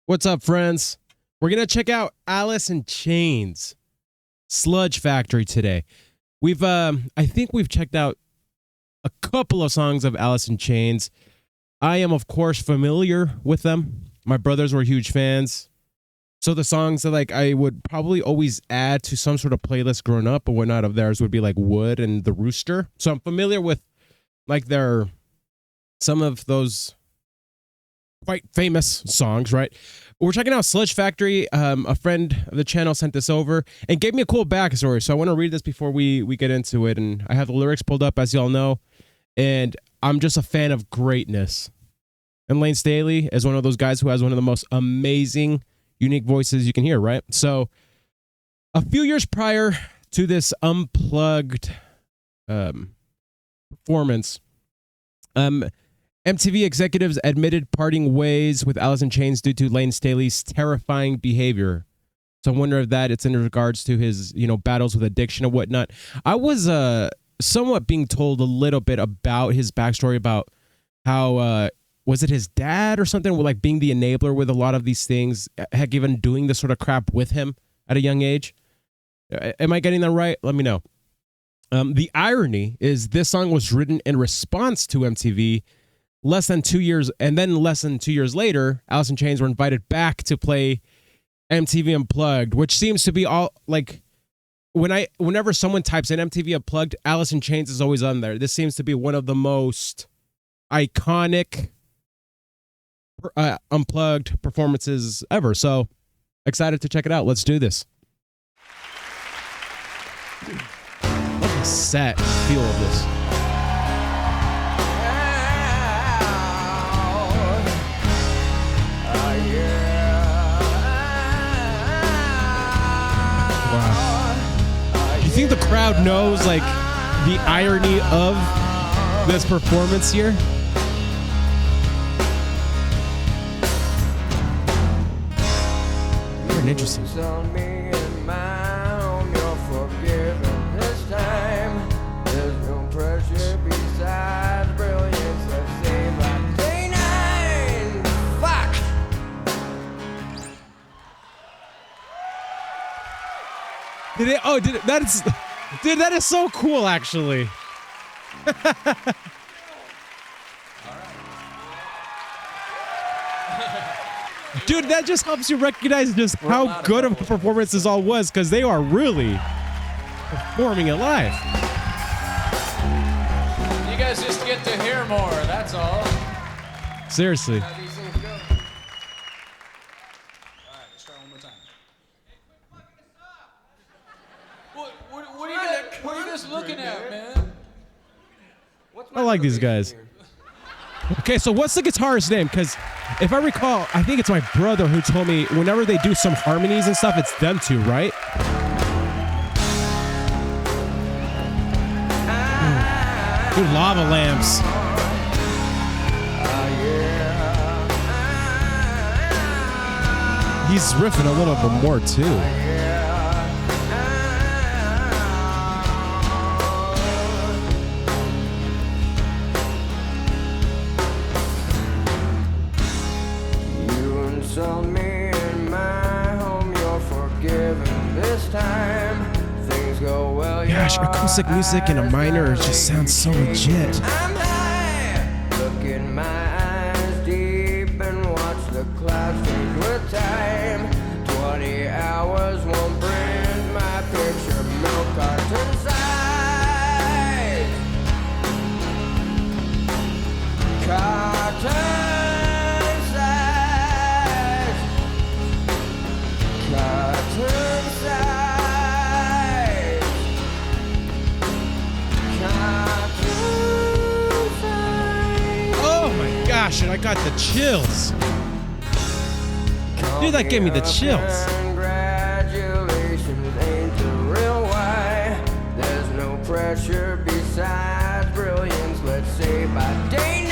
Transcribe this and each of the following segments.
What's up, friends? We're going to check out Alice in Chains' Sludge Factory today. I think we've checked out a couple of songs of Alice in Chains. I am, of course, familiar with them. My brothers were huge fans. So the songs that I would probably always add to some sort of playlist growing up or whatnot of theirs would be like Wood and The Rooster. So I'm familiar with some of those quite famous songs, right? We're checking out Sludge Factory. A friend of the channel sent this over and gave me a cool backstory. So I want to read this before we get into it. And I have the lyrics pulled up, as y'all know. And I'm just a fan of greatness. And Lane Staley is one of those guys who has one of the most amazing, unique voices you can hear, right? So a few years prior to this Unplugged performance, MTV executives admitted parting ways with Alice in Chains due to Lane Staley's terrifying behavior. So I wonder if it's in regards to his, battles with addiction and whatnot. I was somewhat being told a little bit about his backstory about how, was it his dad or something, like being the enabler with a lot of these things, heck, even doing this sort of crap with him at a young age. Am I getting that right? Let me know. The irony is this song was written in response to MTV. Less than 2 years later, Alice in Chains were invited back to play MTV Unplugged, which seems to be all like whenever someone types in MTV Unplugged, Alice in Chains is always on there. This seems to be one of the most iconic Unplugged performances ever. So excited to check it out. Let's do this. Love the set feel of this. Do you think the crowd knows the irony of this performance here? Very interesting. That is so cool, actually. Dude, that just helps you recognize just how good of a performance this all was, because they are really performing it live. You guys just get to hear more, that's all. Seriously. How these things go. All right, let's try one more time. What are you guys looking at, man? I like these guys. Okay, so what's the guitarist's name? Because if I recall, I think it's my brother who told me whenever they do some harmonies and stuff, it's them two, right? Dude, Lava Lamps. He's riffing a little bit more, too. Gosh, acoustic music in a minor just sounds so legit. I'm high. Look in my eyes deep and watch the clouds change with time. 20 hours won't print my picture, milk carton size. Carton size. Carton size. Gosh, and I got the chills. Dude, that gave me the chills. Congratulations, ain't the real why. There's no pressure besides brilliance. Let's say by day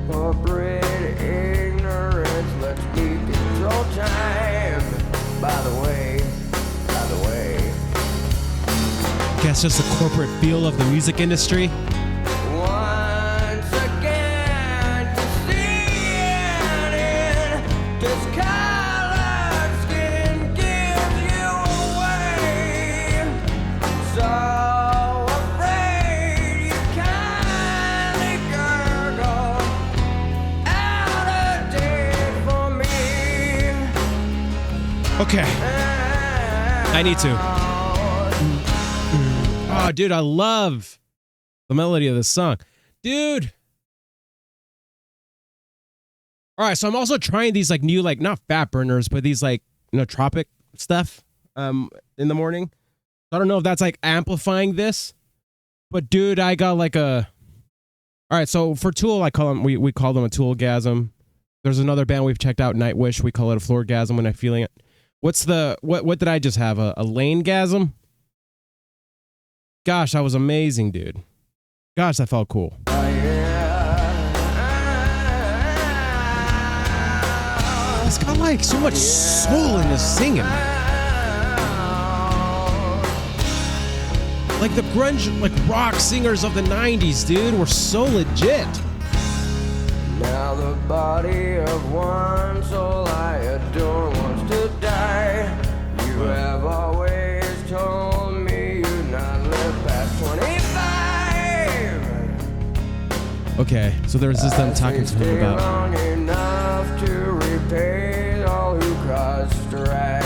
9. Corporate ignorance. Let's keep control time. By the way. Guess just the corporate feel of the music industry. Once again, to see it in Okay. I need to. Oh, dude, I love the melody of this song. Dude. All right, so I'm also trying these like new, like not fat burners, but these like nootropic stuff in the morning. I don't know if that's like amplifying this, but dude, I got like a. All right, so for Tool, I call them we call them a Toolgasm. There's another band we've checked out, Nightwish. We call it a Floorgasm when I'm feeling it. What's the what did I just have? A Lanegasm? Gosh, that was amazing, dude. Gosh, that felt cool. It's got like so much soul in this singing. Like the grunge, like rock singers of the 90s, dude, were so legit. Now the body of one soul I adore wants to die. You have always told me you'd not live past 25. Okay, so there was this them talking to him about. Long enough to repay all who caused strife.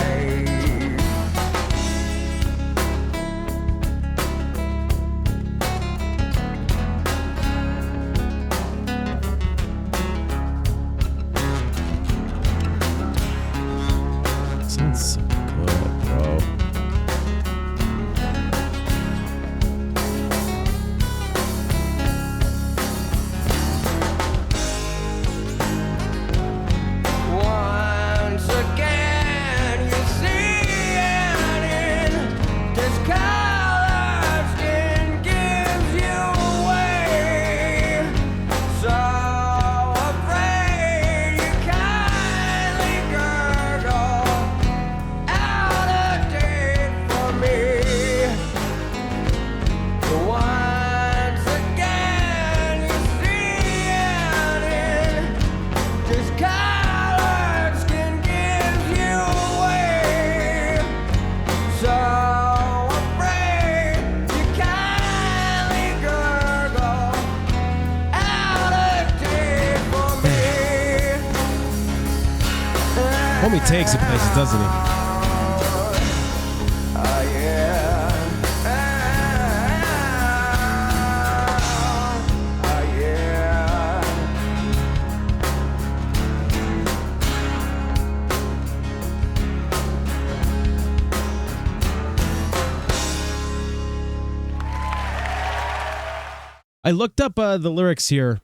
Sounds so good, bro. Once again, you see it in discolored skin gives you away. So afraid you kindly gurgle out a date for me. Once again, you see it in discolored skin gives you away. So afraid you kindly gurgle out a date for me. Homie takes it places, doesn't he? Oh yeah. Oh yeah. I looked up the lyrics here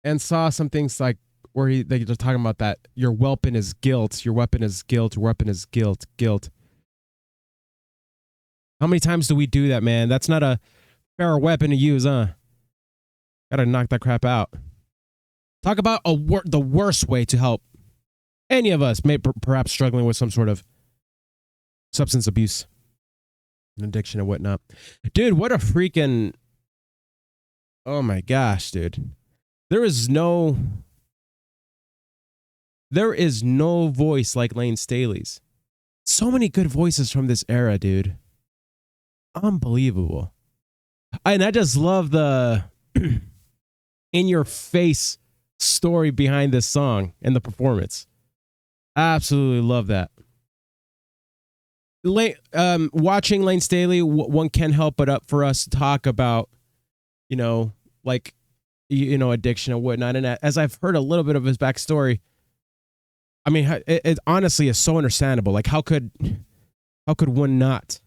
and saw some things like where they're talking about that your weapon is guilt, your weapon is guilt, your weapon is guilt, guilt. How many times do we do that, man? That's not a fair weapon to use, huh? Gotta knock that crap out. Talk about the worst way to help any of us, perhaps struggling with some sort of substance abuse, addiction, and whatnot. Dude, what a freaking... Oh my gosh, dude. There is no voice like Lane Staley's. So many good voices from this era, dude. Unbelievable. And I just love the in your face story behind this song and the performance. Absolutely love that. Watching Lane Staley, one can't help but up for us to talk about, like, addiction and whatnot. And as I've heard a little bit of his backstory, I mean, it honestly is so understandable. Like, how could one not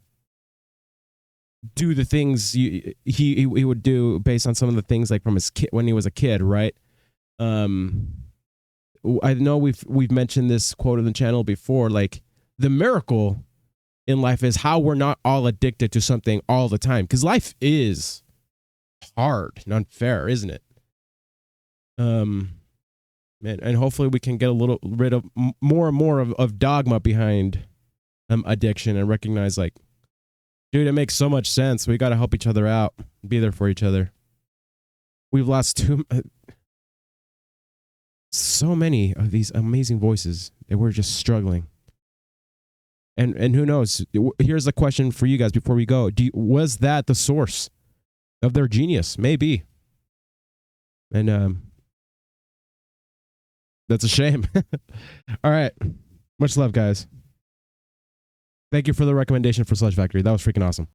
do the things he would do based on some of the things like from his kid when he was a kid, right? I know we've mentioned this quote on the channel before. Like, the miracle in life is how we're not all addicted to something all the time, because life is hard and unfair, isn't it? Man, and hopefully we can get a little rid of more and more of dogma behind addiction and recognize, like, dude, it makes so much sense. We got to help each other out, be there for each other. We've lost so many of these amazing voices that we're just struggling. And who knows? Here's a question for you guys before we go. Was that the source of their genius? Maybe. And that's a shame. All right. Much love, guys. Thank you for the recommendation for Sludge Factory. That was freaking awesome.